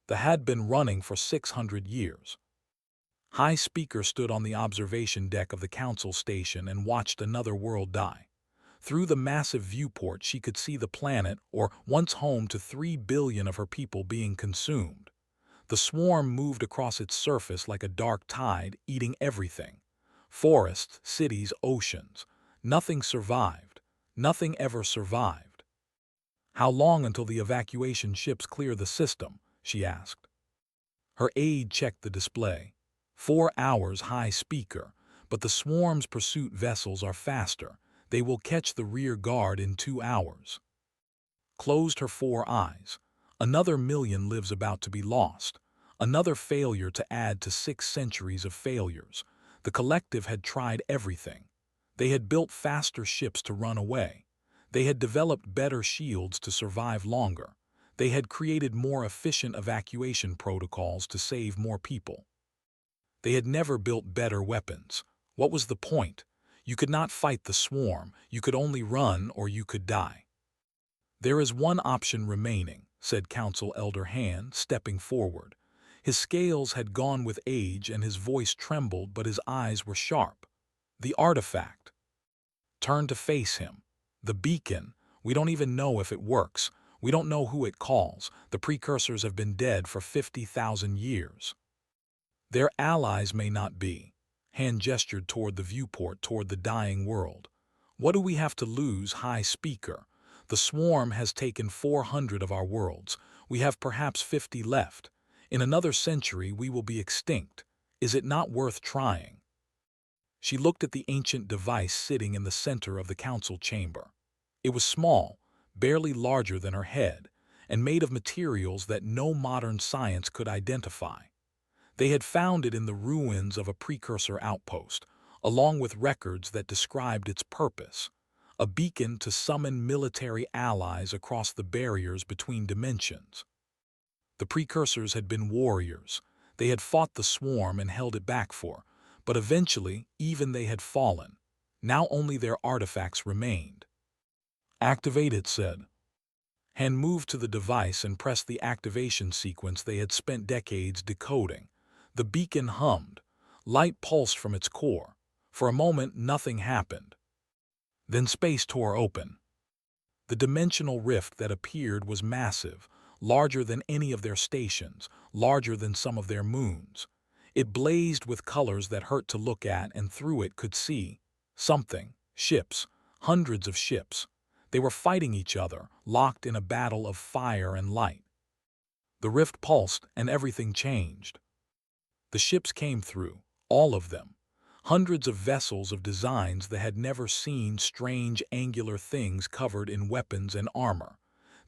that had been running for 600 years. High Speaker stood on the observation deck of the council station and watched another world die. Through the massive viewport, she could see the planet, or once home to 3 billion of her people, being consumed. The swarm moved across its surface like a dark tide, eating everything. Forests, cities, oceans. Nothing survived. Nothing ever survived. "How long until the evacuation ships clear the system?" she asked. Her aide checked the display. 4 hours, High Speaker, but the swarm's pursuit vessels are faster. They will catch the rear guard in 2 hours. Closed her 4 eyes. Another million lives about to be lost. Another failure to add to 6 centuries of failures. The collective had tried everything. They had built faster ships to run away. They had developed better shields to survive longer. They had created more efficient evacuation protocols to save more people. They had never built better weapons. What was the point? You could not fight the swarm. You could only run, or you could die. "There is one option remaining," said Council Elder Han, stepping forward. His scales had gone with age and his voice trembled, but his eyes were sharp. "The artifact." Turn to face him. "The beacon. We don't even know if it works. We don't know who it calls. The precursors have been dead for 50,000 years. Their allies may not be." Han gestured toward the viewport, toward the dying world. "What do we have to lose, High Speaker? The swarm has taken 400 of our worlds. We have perhaps 50 left. In another century we will be extinct. Is it not worth trying?" She looked at the ancient device sitting in the center of the council chamber. It was small, barely larger than her head, and made of materials that no modern science could identify. They had found it in the ruins of a precursor outpost, along with records that described its purpose: a beacon to summon military allies across the barriers between dimensions. The precursors had been warriors. They had fought the swarm and held it back but eventually even they had fallen. Now only their artifacts remained. "Activate," it said. Han moved to the device and pressed the activation sequence they had spent decades decoding. The beacon hummed. Light pulsed from its core. For a moment, nothing happened. Then space tore open. The dimensional rift that appeared was massive, larger than any of their stations, larger than some of their moons. It blazed with colors that hurt to look at, and through it could see something. Ships. Hundreds of ships. They were fighting each other, locked in a battle of fire and light. The rift pulsed, and everything changed. The ships came through, all of them. Hundreds of vessels of designs that had never seen, strange angular things covered in weapons and armor.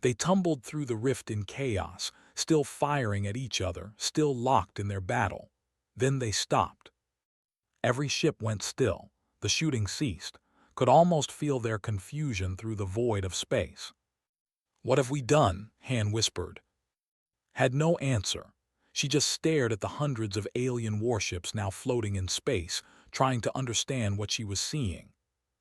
They tumbled through the rift in chaos, still firing at each other, still locked in their battle. Then they stopped. Every ship went still. The shooting ceased. Could almost feel their confusion through the void of space. "What have we done?" Han whispered. Had no answer. She just stared at the hundreds of alien warships now floating in space, trying to understand what she was seeing.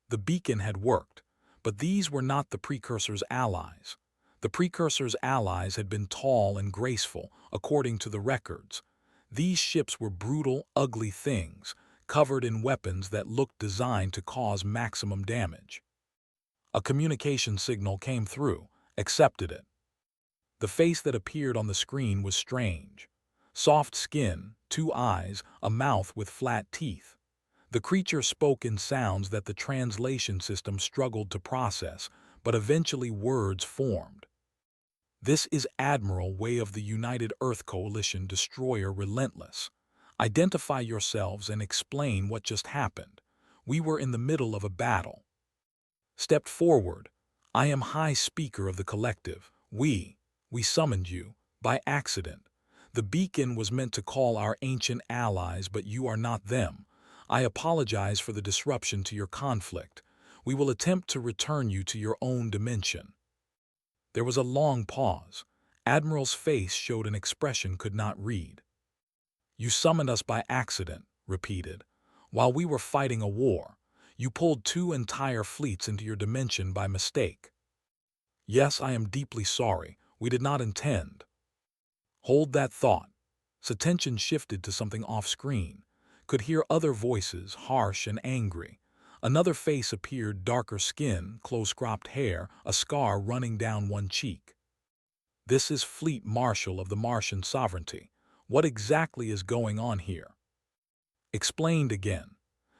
The beacon had worked, but these were not the precursors' allies. The precursors' allies had been tall and graceful, according to the records. These ships were brutal, ugly things, covered in weapons that looked designed to cause maximum damage. A communication signal came through, accepted it. The face that appeared on the screen was strange. Soft skin, 2 eyes, a mouth with flat teeth. The creature spoke in sounds that the translation system struggled to process, but eventually words formed. "This is Admiral Way of the United Earth Coalition Destroyer Relentless. Identify yourselves and explain what just happened. We were in the middle of a battle." Stepped forward. "I am High Speaker of the Collective. We summoned you, by accident. The beacon was meant to call our ancient allies, but you are not them. I apologize for the disruption to your conflict. We will attempt to return you to your own dimension." There was a long pause. Admiral's face showed an expression could not read. "You summoned us by accident," repeated. "While we were fighting a war. You pulled 2 entire fleets into your dimension by mistake." "Yes, I am deeply sorry. We did not intend." Hold that thought. Attention shifted to something off-screen. Could hear other voices, harsh and angry. Another face appeared, darker skin, close-cropped hair, a scar running down one cheek. This is Fleet Marshal of the Martian Sovereignty. What exactly is going on here? Explained again.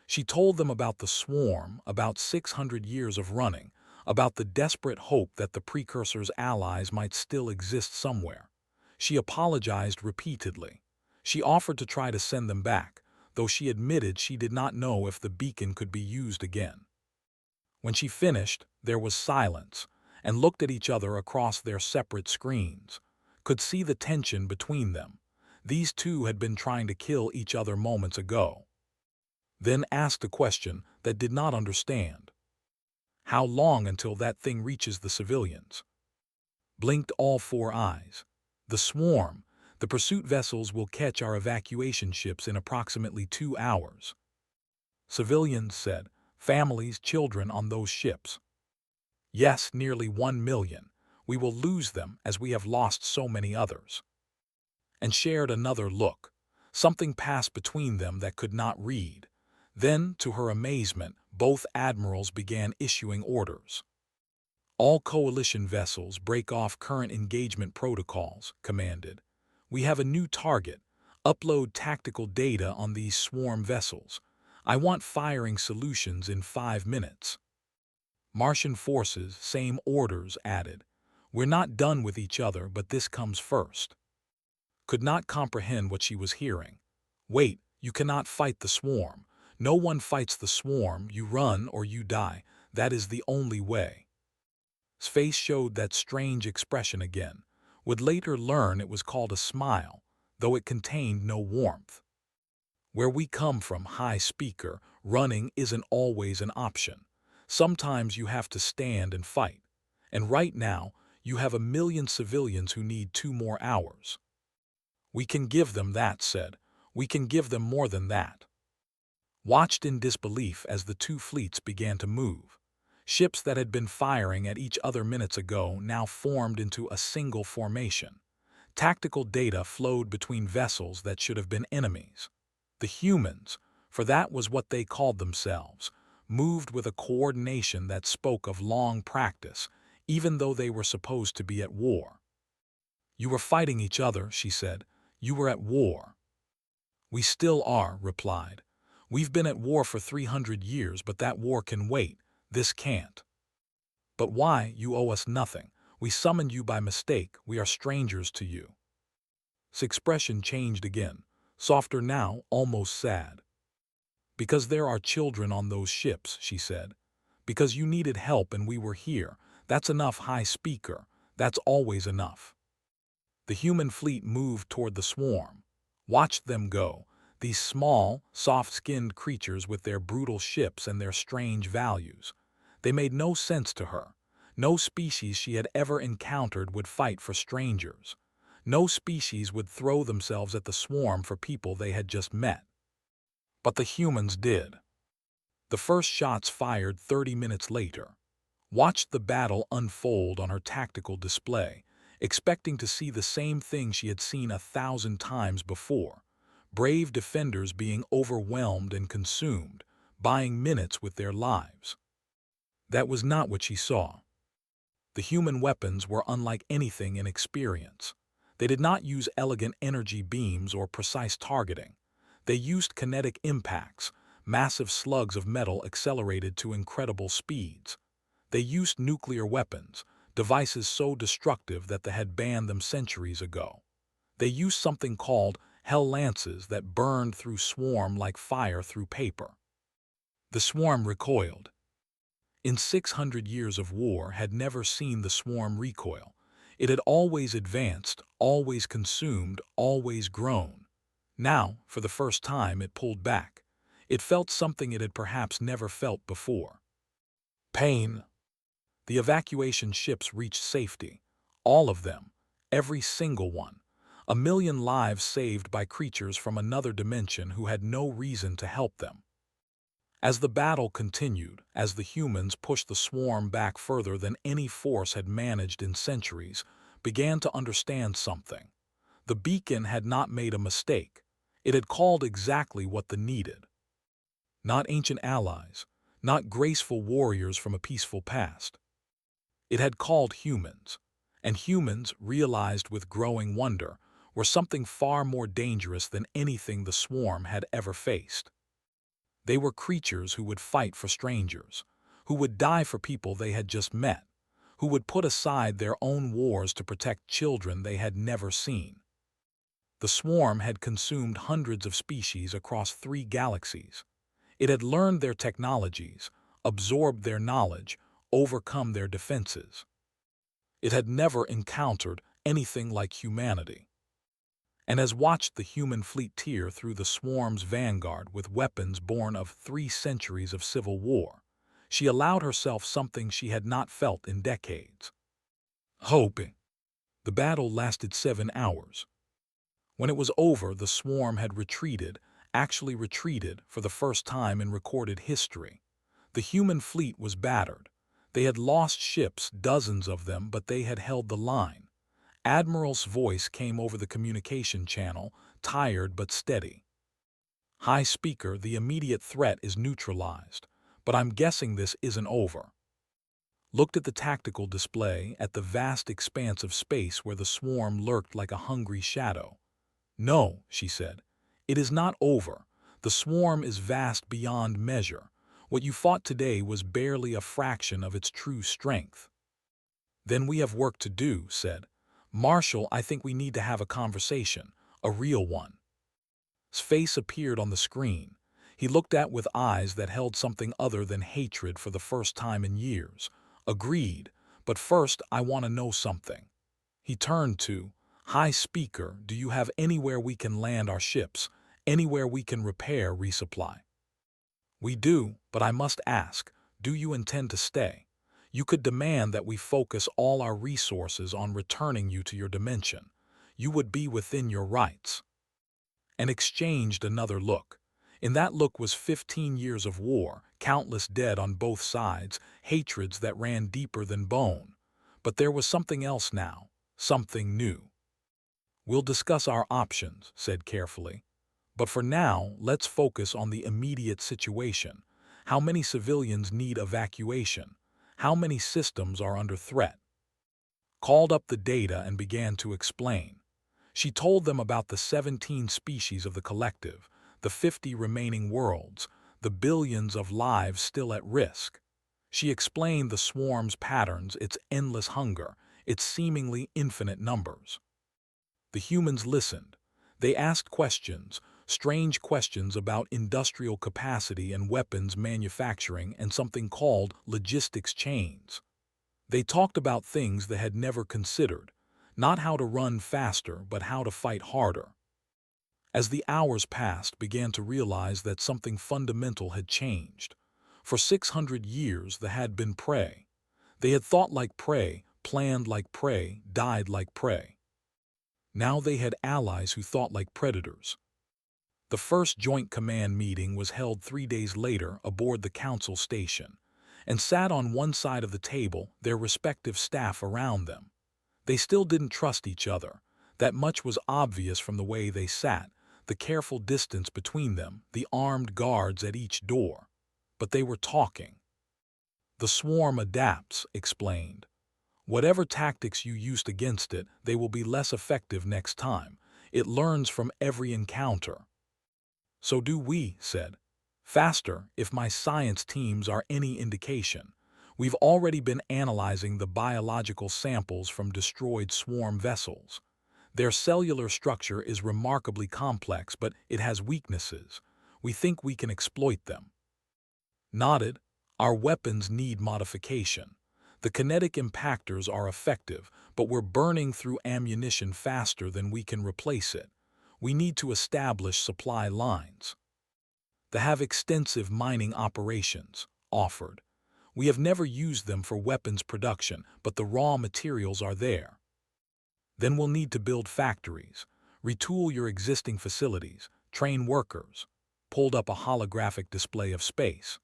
She told them about the swarm, about 600 years of running, about the desperate hope that the precursor's allies might still exist somewhere. She apologized repeatedly. She offered to try to send them back, though she admitted she did not know if the beacon could be used again. When she finished, there was silence, and looked at each other across their separate screens. Could see the tension between them. These two had been trying to kill each other moments ago. Then asked a question that did not understand. How long until that thing reaches the civilians? Blinked all four eyes. The swarm, the pursuit vessels will catch our evacuation ships in approximately 2 hours. Civilians said, families, children on those ships. Yes, nearly 1 million. We will lose them as we have lost so many others. And shared another look. Something passed between them that could not read. Then, to her amazement, both admirals began issuing orders. All coalition vessels break off current engagement protocols, commanded. We have a new target. Upload tactical data on these swarm vessels. I want firing solutions in 5 minutes. Martian forces, same orders, added. We're not done with each other, but this comes first. Could not comprehend what she was hearing. Wait, you cannot fight the swarm. No one fights the swarm, you run or you die. That is the only way. His face showed that strange expression again. Would later learn it was called a smile, though it contained no warmth. Where we come from, high speaker, running isn't always an option. Sometimes you have to stand and fight. And right now, you have 1 million civilians who need 2 more hours. We can give them that, said. We can give them more than that. Watched in disbelief as the two fleets began to move. Ships that had been firing at each other minutes ago now formed into a single formation. Tactical data flowed between vessels that should have been enemies. The humans, for that was what they called themselves, moved with a coordination that spoke of long practice, even though they were supposed to be at war. You were fighting each other, she said. You were at war. We still are, replied. We've been at war for 300 years, but that war can wait. This can't. But why? You owe us nothing. We summoned you by mistake. We are strangers to you. His expression changed again, softer now, almost sad. Because there are children on those ships, she said. Because you needed help and we were here. That's enough, high speaker. That's always enough. The human fleet moved toward the swarm. Watched them go. These small, soft-skinned creatures with their brutal ships and their strange values. They made no sense to her. No species she had ever encountered would fight for strangers. No species would throw themselves at the swarm for people they had just met. But the humans did. The first shots fired 30 minutes later. Watched the battle unfold on her tactical display, expecting to see the same thing she had seen 1,000 times before. Brave defenders being overwhelmed and consumed, buying minutes with their lives. That was not what she saw. The human weapons were unlike anything in experience. They did not use elegant energy beams or precise targeting. They used kinetic impacts, massive slugs of metal accelerated to incredible speeds. They used nuclear weapons, devices so destructive that they had banned them centuries ago. They used something called hell lances that burned through swarm like fire through paper. The swarm recoiled. In 600 years of war had never seen the swarm recoil. It had always advanced, always consumed, always grown. Now, for the first time, it pulled back. It felt something it had perhaps never felt before. Pain. The evacuation ships reached safety. All of them. Every single one. 1 million lives saved by creatures from another dimension who had no reason to help them. As the battle continued, as the humans pushed the swarm back further than any force had managed in centuries, began to understand something. The beacon had not made a mistake. It had called exactly what they needed. Not ancient allies, not graceful warriors from a peaceful past. It had called humans, and humans, realized with growing wonder, were something far more dangerous than anything the swarm had ever faced. They were creatures who would fight for strangers, who would die for people they had just met, who would put aside their own wars to protect children they had never seen. The swarm had consumed hundreds of species across 3 galaxies. It had learned their technologies, absorbed their knowledge, overcome their defenses. It had never encountered anything like humanity, and has watched the human fleet tear through the swarm's vanguard with weapons born of 3 centuries of civil war. She allowed herself something she had not felt in decades. Hoping. The battle lasted 7 hours. When it was over, the swarm had retreated, actually retreated for the first time in recorded history. The human fleet was battered. They had lost ships, dozens of them, but they had held the line. Admiral's voice came over the communication channel, tired but steady. "High Speaker, the immediate threat is neutralized, but I'm guessing this isn't over." Looked at the tactical display, at the vast expanse of space where the swarm lurked like a hungry shadow. "No," she said, "it is not over. The swarm is vast beyond measure. What you fought today was barely a fraction of its true strength." "Then we have work to do," said Marshall. "I think we need to have a conversation, a real one." His face appeared on the screen. He looked at with eyes that held something other than hatred for the first time in years. "Agreed, but first I want to know something." He turned to "High Speaker, do you have anywhere we can land our ships, anywhere we can repair, resupply?" "We do, but I must ask, do you intend to stay? You could demand that we focus all our resources on returning you to your dimension. You would be within your rights." And exchanged another look. In that look was 15 years of war, countless dead on both sides, hatreds that ran deeper than bone. But there was something else now, something new. "We'll discuss our options," said carefully. "But for now, let's focus on the immediate situation. How many civilians need evacuation? How many systems are under threat?" Called up the data and began to explain. She told them about the 17 species of the collective, the 50 remaining worlds, the billions of lives still at risk. She explained the swarm's patterns, its endless hunger, its seemingly infinite numbers. The humans listened. They asked questions, strange questions about industrial capacity and weapons manufacturing and something called logistics chains. They talked about things they had never considered, not how to run faster, but how to fight harder. As the hours passed, began to realize that something fundamental had changed. For 600 years, they had been prey. They had thought like prey, planned like prey, died like prey. Now they had allies who thought like predators. The first Joint Command meeting was held 3 days later aboard the Council Station, and sat on one side of the table, their respective staff around them. They still didn't trust each other. That much was obvious from the way they sat, the careful distance between them, the armed guards at each door. But they were talking. "The swarm adapts," explained. "Whatever tactics you used against it, they will be less effective next time. It learns from every encounter." "So do we," said. "Faster, if my science teams are any indication. We've already been analyzing the biological samples from destroyed swarm vessels. Their cellular structure is remarkably complex, but it has weaknesses. We think we can exploit them." Nodded. "Our weapons need modification. The kinetic impactors are effective, but we're burning through ammunition faster than we can replace it. We need to establish supply lines." They have extensive mining operations, offered. "We have never used them for weapons production, but the raw materials are there." "Then we'll need to build factories, retool your existing facilities, train workers." Pulled up a holographic display of space.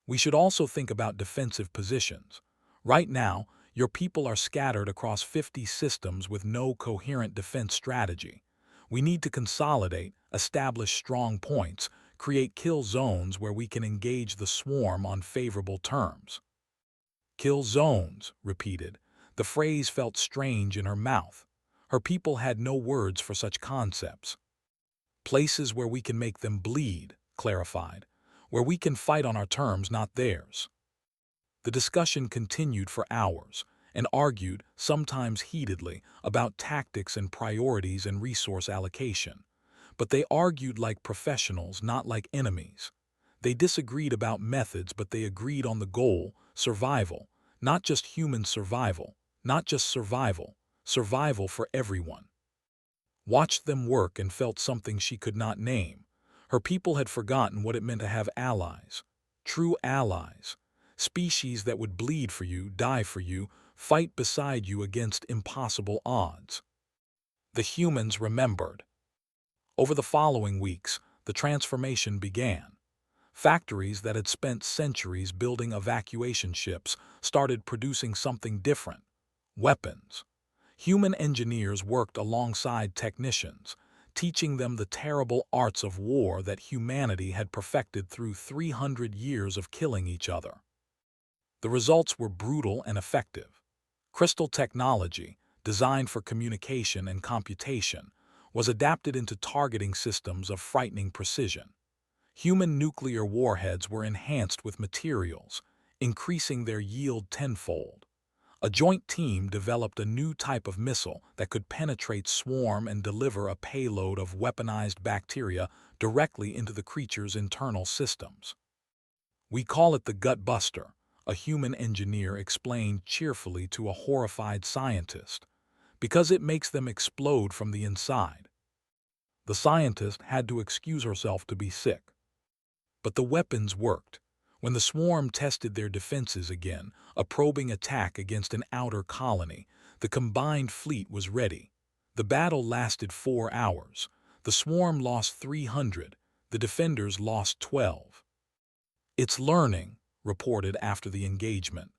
"We should also think about defensive positions. Right now, your people are scattered across 50 systems with no coherent defense strategy. We need to consolidate, establish strong points, create kill zones where we can engage the swarm on favorable terms. Kill zones, repeated. The phrase felt strange in her mouth. Her people had no words for such concepts. Places where we can make them bleed, clarified. Where we can fight on our terms, not theirs. The discussion continued for hours and argued, sometimes heatedly, about tactics and priorities and resource allocation. But they argued like professionals, not like enemies. They disagreed about methods, but they agreed on the goal: survival. Not just human survival, not just survival, survival for everyone. Watched them work and felt something she could not name. Her people had forgotten what it meant to have allies. True allies. Species that would bleed for you, die for you, fight beside you against impossible odds. The humans remembered. Over the following weeks, the transformation began. Factories that had spent centuries building evacuation ships started producing something different: weapons. Human engineers worked alongside technicians, teaching them the terrible arts of war that humanity had perfected through 300 years of killing each other. The results were brutal and effective. Crystal technology, designed for communication and computation, was adapted into targeting systems of frightening precision. Human nuclear warheads were enhanced with materials, increasing their yield tenfold. A joint team developed a new type of missile that could penetrate swarm and deliver a payload of weaponized bacteria directly into the creature's internal systems. "We call it the gut buster," a human engineer explained cheerfully to a horrified scientist, "because it makes them explode from the inside." The scientist had to excuse herself to be sick. But the weapons worked. When the swarm tested their defenses again, a probing attack against an outer colony, the combined fleet was ready. The battle lasted 4 hours. The swarm lost 300. The defenders lost 12. "It's learning," reported after the engagement.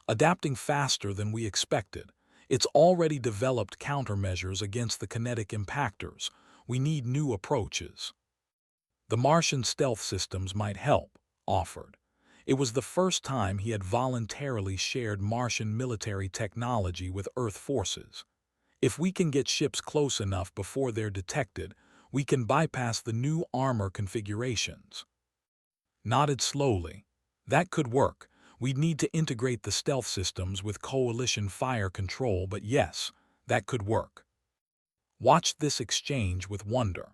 "Adapting faster than we expected. It's already developed countermeasures against the kinetic impactors. We need new approaches." The Martian stealth systems might help, offered. It was the first time he had voluntarily shared Martian military technology with Earth forces. "If we can get ships close enough before they're detected, we can bypass the new armor configurations." Nodded slowly. "That could work. We'd need to integrate the stealth systems with coalition fire control, but yes, that could work." Watched this exchange with wonder.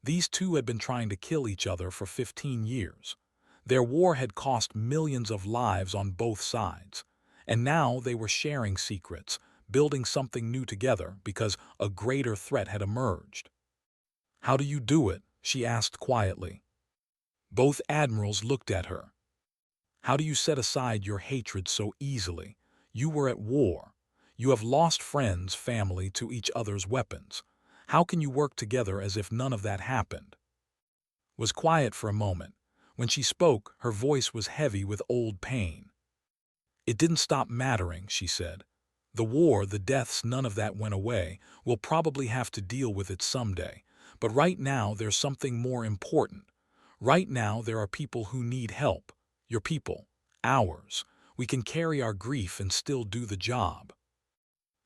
These two had been trying to kill each other for 15 years. Their war had cost millions of lives on both sides. And now they were sharing secrets, building something new together because a greater threat had emerged. "How do you do it?" she asked quietly. Both admirals looked at her. "How do you set aside your hatred so easily? You were at war. You have lost friends, family to each other's weapons. How can you work together as if none of that happened?" Was quiet for a moment. When she spoke, her voice was heavy with old pain. "It didn't stop mattering," she said. "The war, the deaths, none of that went away. We'll probably have to deal with it someday. But right now there's something more important. Right now there are people who need help. Your people. Ours. We can carry our grief and still do the job.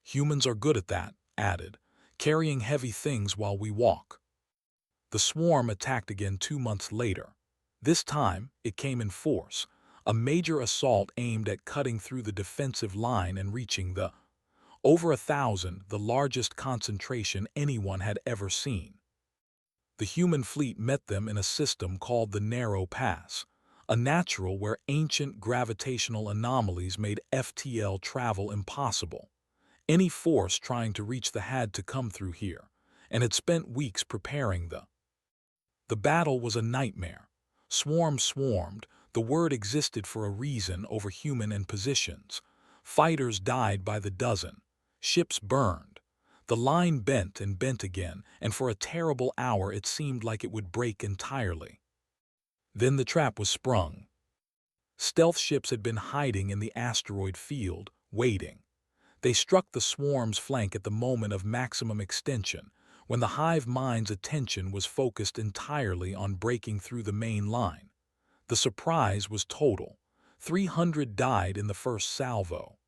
Humans are good at that," added, "carrying heavy things while we walk." The swarm attacked again 2 months later. This time, it came in force, a major assault aimed at cutting through the defensive line and reaching the over 1,000, the largest concentration anyone had ever seen. The human fleet met them in a system called the Narrow Pass, a natural where ancient gravitational anomalies made FTL travel impossible. Any force trying to reach had to come through here, and had spent weeks preparing The battle was a nightmare. Swarm swarmed, the word existed for a reason over human and positions. Fighters died by the dozen. Ships burned. The line bent and bent again, and for a terrible hour it seemed like it would break entirely. Then the trap was sprung. Stealth ships had been hiding in the asteroid field, waiting. They struck the swarm's flank at the moment of maximum extension, when the hive mind's attention was focused entirely on breaking through the main line. The surprise was total. 300 died in the first salvo.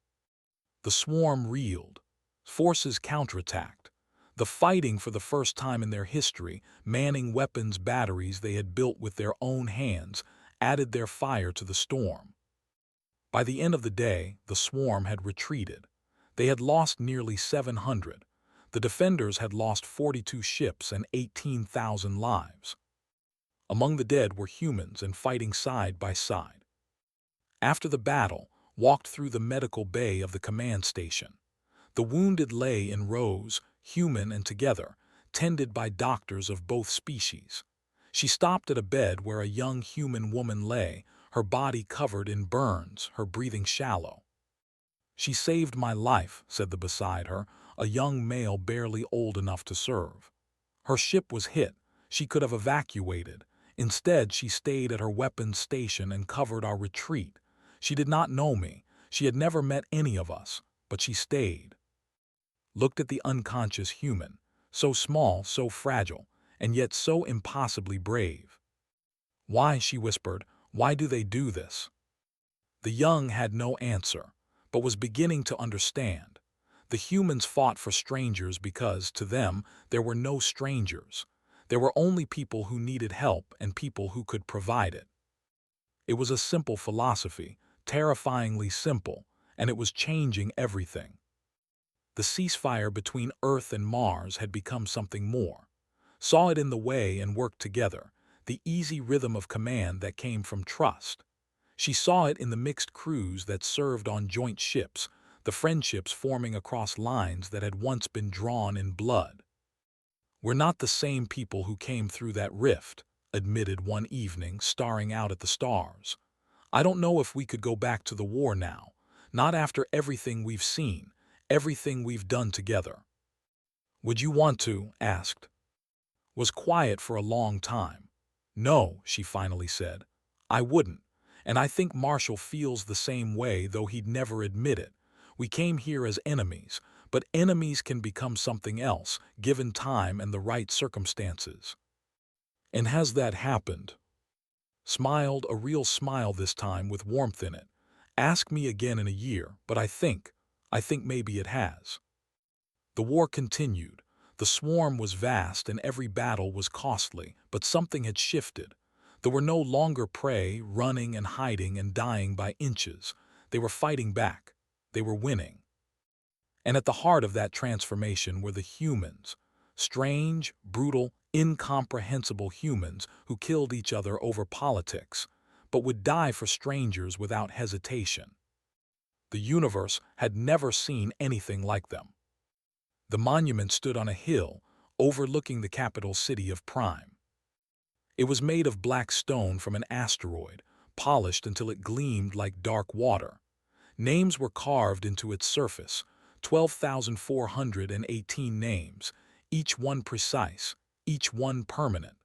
The swarm reeled. Forces counterattacked. The fighting for the first time in their history, manning weapons batteries they had built with their own hands, added their fire to the storm. By the end of the day, the swarm had retreated. They had lost nearly 700. The defenders had lost 42 ships and 18,000 lives. Among the dead were humans and fighting side by side. After the battle, walked through the medical bay of the command station. The wounded lay in rows, human and together, tended by doctors of both species. She stopped at a bed where a young human woman lay, her body covered in burns, her breathing shallow. "She saved my life," said the beside her, a young male barely old enough to serve. "Her ship was hit. She could have evacuated. Instead, she stayed at her weapons station and covered our retreat. She did not know me. She had never met any of us, but she stayed." Looked at the unconscious human, so small, so fragile, and yet so impossibly brave. "Why," she whispered, "why do they do this?" The young had no answer, but was beginning to understand. The humans fought for strangers because, to them, there were no strangers. There were only people who needed help and people who could provide it. It was a simple philosophy, terrifyingly simple, and it was changing everything. The ceasefire between Earth and Mars had become something more. Saw it in the way and worked together, the easy rhythm of command that came from trust. She saw it in the mixed crews that served on joint ships, the friendships forming across lines that had once been drawn in blood. "We're not the same people who came through that rift," admitted one evening, staring out at the stars. "I don't know if we could go back to the war now, not after everything we've seen, everything we've done together." "Would you want to?" asked. Was quiet for a long time. "No," she finally said. "I wouldn't. And I think Marshall feels the same way, though he'd never admit it. We came here as enemies, but enemies can become something else, given time and the right circumstances." "And has that happened?" Smiled, a real smile this time with warmth in it. "Ask me again in a year, but I think maybe it has." The war continued. The swarm was vast and every battle was costly, but something had shifted. There were no longer prey, running and hiding and dying by inches. They were fighting back. They were winning. And at the heart of that transformation were the humans. Strange, brutal, incomprehensible humans who killed each other over politics, but would die for strangers without hesitation. The universe had never seen anything like them. The monument stood on a hill, overlooking the capital city of Prime. It was made of black stone from an asteroid, polished until it gleamed like dark water. Names were carved into its surface, 12,418 names, each one precise, each one permanent.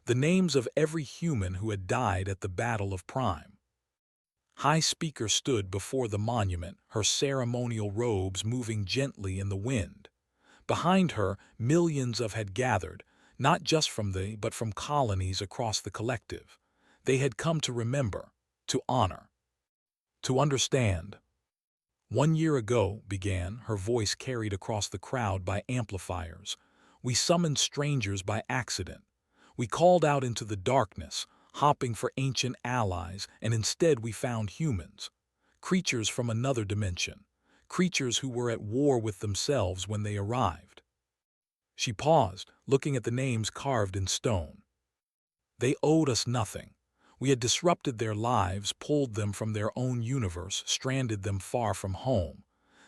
The names of every human who had died at the Battle of Prime. High Speaker stood before the monument, her ceremonial robes moving gently in the wind. Behind her, millions had gathered, not just but from colonies across the collective. They had come to remember, to honor, to understand. "1 year ago," began, her voice carried across the crowd by amplifiers, "we summoned strangers by accident. We called out into the darkness, hopping for ancient allies, and instead we found humans. Creatures from another dimension. Creatures who were at war with themselves when they arrived." She paused, looking at the names carved in stone. They owed us nothing. We had disrupted their lives, pulled them from their own universe, stranded them far from home.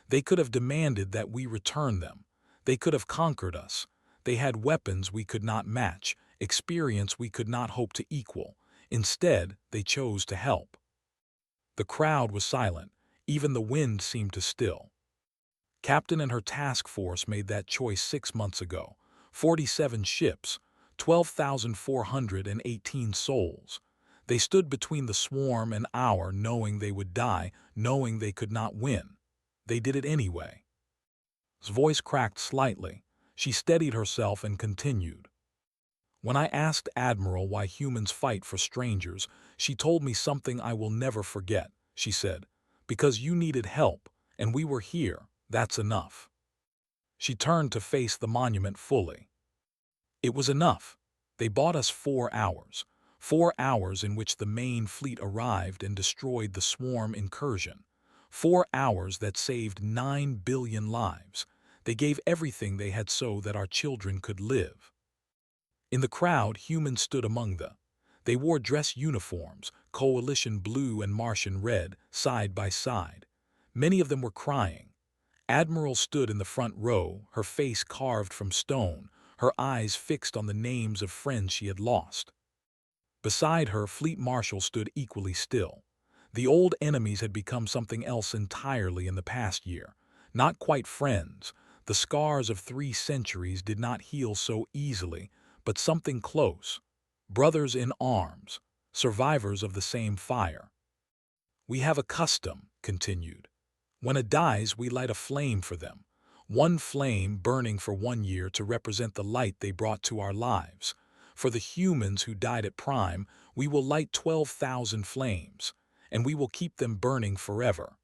They could have demanded that we return them. They could have conquered us. They had weapons we could not match, experience we could not hope to equal. Instead, they chose to help. The crowd was silent. Even the wind seemed to still. Captain and her task force made that choice 6 months ago. 47 ships, 12,418 souls. They stood between the swarm and our, knowing they would die, knowing they could not win. They did it anyway. His voice cracked slightly. She steadied herself and continued. When I asked Admiral why humans fight for strangers, she told me something I will never forget. She said, "Because you needed help, and we were here, that's enough." She turned to face the monument fully. It was enough. They bought us 4 hours. 4 hours in which the main fleet arrived and destroyed the swarm incursion. 4 hours that saved 9 billion lives. They gave everything they had so that our children could live. In the crowd, humans stood among them. They wore dress uniforms, coalition blue and Martian red, side by side. Many of them were crying. Admiral stood in the front row, her face carved from stone, her eyes fixed on the names of friends she had lost. Beside her, Fleet Marshal stood equally still. The old enemies had become something else entirely in the past year. Not quite friends. The scars of 3 centuries did not heal so easily, but something close. Brothers in arms, survivors of the same fire. "We have a custom," continued. "When a dies, we light a flame for them. One flame burning for 1 year to represent the light they brought to our lives. For the humans who died at Prime, we will light 12,000 flames, and we will keep them burning forever."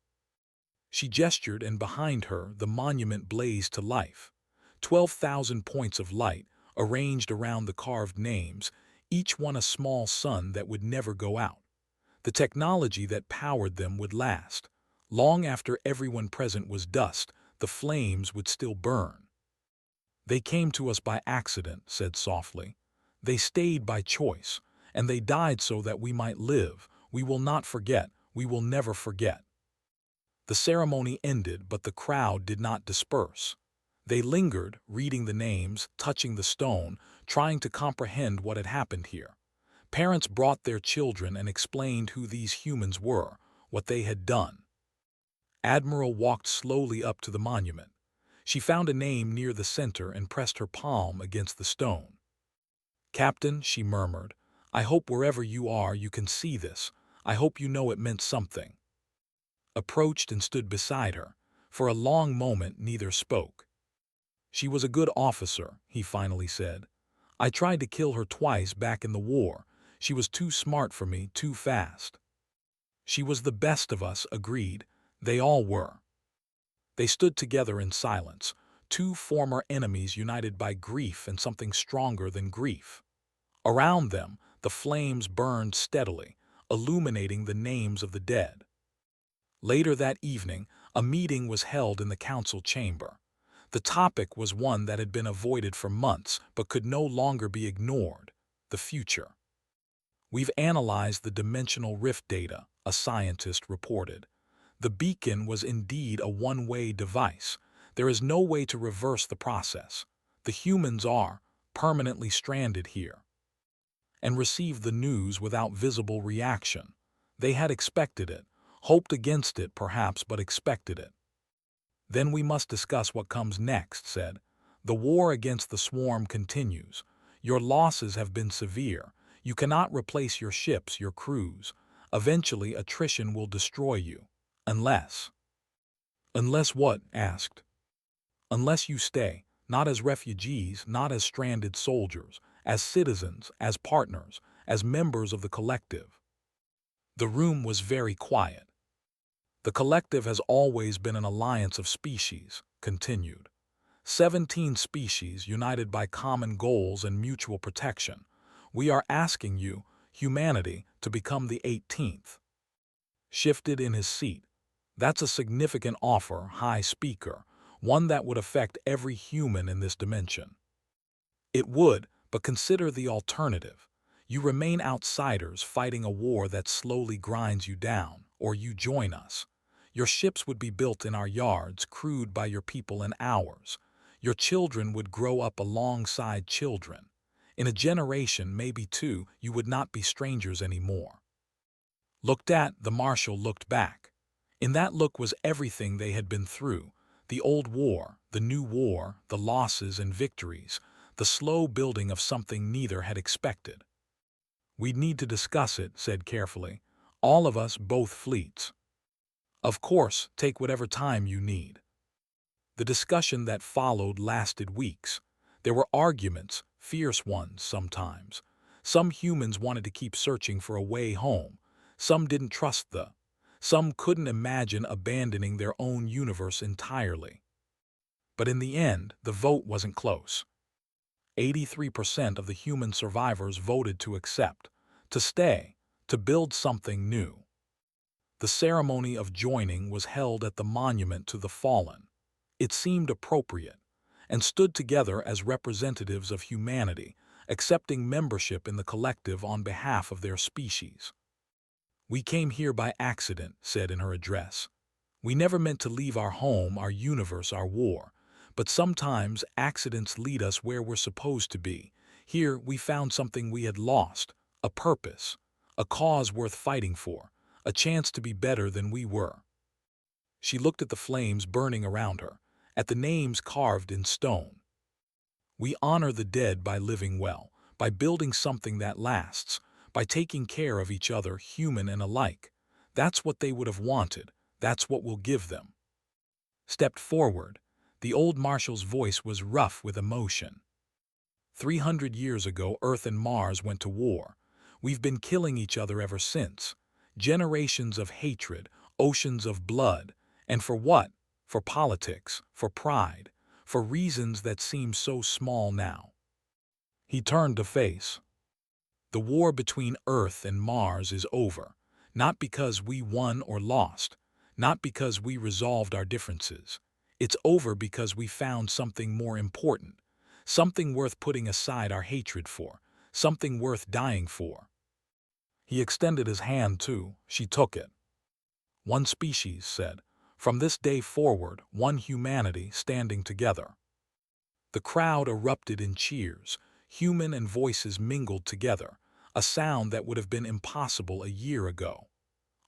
She gestured, and behind her the monument blazed to life. 12,000 points of light, arranged around the carved names, each one a small sun that would never go out. The technology that powered them would last. Long after everyone present was dust, the flames would still burn. "They came to us by accident," said softly. "They stayed by choice, and they died so that we might live. We will not forget. We will never forget." The ceremony ended, but the crowd did not disperse. They lingered, reading the names, touching the stone, trying to comprehend what had happened here. Parents brought their children and explained who these humans were, what they had done. Admiral walked slowly up to the monument. She found a name near the center and pressed her palm against the stone. "Captain," she murmured, "I hope wherever you are you can see this. I hope you know it meant something." Approached and stood beside her. For a long moment neither spoke. "She was a good officer," he finally said. "I tried to kill her twice back in the war. She was too smart for me, too fast." "She was the best of us," agreed. They all were. They stood together in silence, 2 former enemies united by grief and something stronger than grief. Around them, the flames burned steadily, illuminating the names of the dead. Later that evening, a meeting was held in the council chamber. The topic was one that had been avoided for months but could no longer be ignored: the future. "We've analyzed the dimensional rift data," a scientist reported. "The beacon was indeed a one-way device. There is no way to reverse the process. The humans are permanently stranded here." And received the news without visible reaction. They had expected it, hoped against it perhaps, but expected it. "Then we must discuss what comes next," said. "The war against the swarm continues. Your losses have been severe. You cannot replace your ships, your crews. Eventually attrition will destroy you. Unless—" "Unless what?" asked. "Unless you stay, not as refugees, not as stranded soldiers, as citizens, as partners, as members of the collective." The room was very quiet. "The collective has always been an alliance of species," continued. 17 species united by common goals and mutual protection. We are asking you, humanity, to become the 18th. Shifted in his seat. "That's a significant offer, High Speaker, one that would affect every human in this dimension." "It would, but consider the alternative. You remain outsiders fighting a war that slowly grinds you down, or you join us. Your ships would be built in our yards, crewed by your people in ours. Your children would grow up alongside children. In a generation, maybe 2, you would not be strangers anymore." Looked at, the Marshal looked back. In that look was everything they had been through: the old war, the new war, the losses and victories, the slow building of something neither had expected. "We'd need to discuss it," said carefully. "All of us, both fleets." "Of course, take whatever time you need." The discussion that followed lasted weeks. There were arguments, fierce ones sometimes. Some humans wanted to keep searching for a way home. Some didn't trust some couldn't imagine abandoning their own universe entirely. But in the end, the vote wasn't close. 83% of the human survivors voted to accept, to stay, to build something new. The ceremony of joining was held at the monument to the fallen. It seemed appropriate, and stood together as representatives of humanity, accepting membership in the collective on behalf of their species. "We came here by accident," said in her address. "We never meant to leave our home, our universe, our war. But sometimes accidents lead us where we're supposed to be. Here we found something we had lost, a purpose, a cause worth fighting for, a chance to be better than we were." She looked at the flames burning around her, at the names carved in stone. "We honor the dead by living well, by building something that lasts, by taking care of each other, human and alike. That's what they would have wanted. That's what we'll give them." Stepped forward. The old marshal's voice was rough with emotion. 300 years ago, Earth and Mars went to war. We've been killing each other ever since. Generations of hatred, oceans of blood. And for what? For politics, for pride, for reasons that seem so small now. He turned to face. "The war between Earth and Mars is over. Not because we won or lost. Not because we resolved our differences. It's over because we found something more important. Something worth putting aside our hatred for. Something worth dying for." He extended his hand too. She took it. "One species," said. "From this day forward, one humanity standing together." The crowd erupted in cheers. Human and voices mingled together, a sound that would have been impossible a year ago.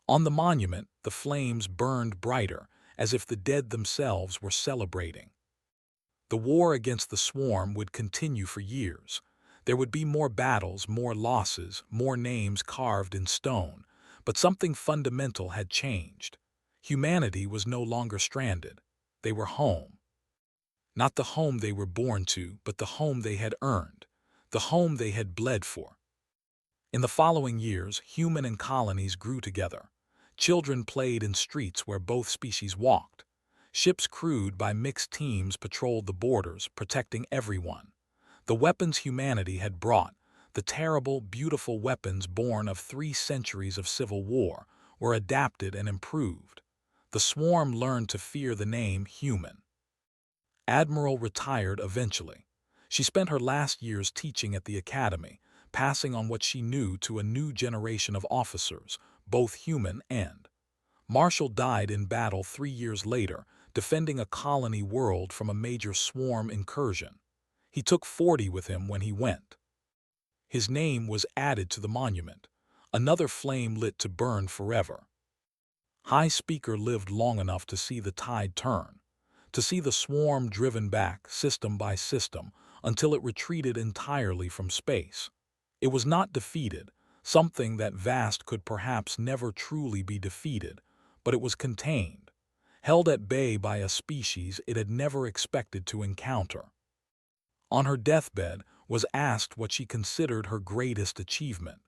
On the monument, the flames burned brighter, as if the dead themselves were celebrating. The war against the swarm would continue for years. There would be more battles, more losses, more names carved in stone, but something fundamental had changed. Humanity was no longer stranded. They were home. Not the home they were born to, but the home they had earned, the home they had bled for. In the following years, human and colonies grew together. Children played in streets where both species walked. Ships crewed by mixed teams patrolled the borders, protecting everyone. The weapons humanity had brought, the terrible, beautiful weapons born of 3 centuries of civil war, were adapted and improved. The swarm learned to fear the name human. Admiral retired eventually. She spent her last years teaching at the academy, passing on what she knew to a new generation of officers, both human and. Marshall died in battle 3 years later, defending a colony world from a major swarm incursion. He took 40 with him when he went. His name was added to the monument, another flame lit to burn forever. High Speaker lived long enough to see the tide turn, to see the swarm driven back, system by system, until it retreated entirely from space. It was not defeated, something that vast could perhaps never truly be defeated, but it was contained, held at bay by a species it had never expected to encounter. On her deathbed, was asked what she considered her greatest achievement.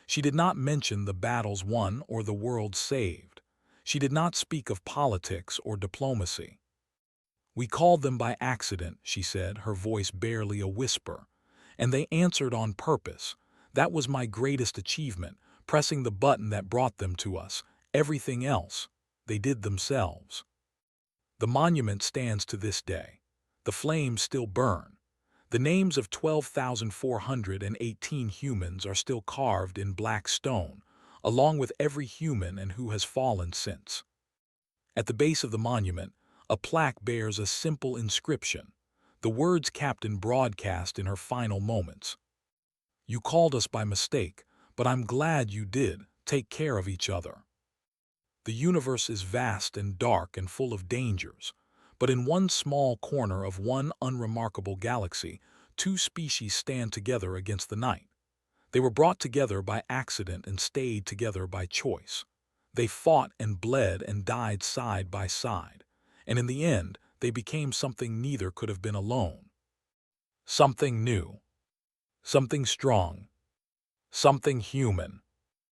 She did not mention the battles won or the world saved. She did not speak of politics or diplomacy. "We called them by accident," she said, her voice barely a whisper. "And they answered on purpose. That was my greatest achievement, pressing the button that brought them to us. Everything else, they did themselves." The monument stands to this day. The flames still burn. The names of 12,418 humans are still carved in black stone, along with every human and who has fallen since. At the base of the monument, a plaque bears a simple inscription, the words Captain broadcast in her final moments. "You called us by mistake, but I'm glad you did. Take care of each other." The universe is vast and dark and full of dangers, but in one small corner of one unremarkable galaxy, 2 species stand together against the night. They were brought together by accident and stayed together by choice. They fought and bled and died side by side, and in the end, they became something neither could have been alone. Something new. Something strong. Something human.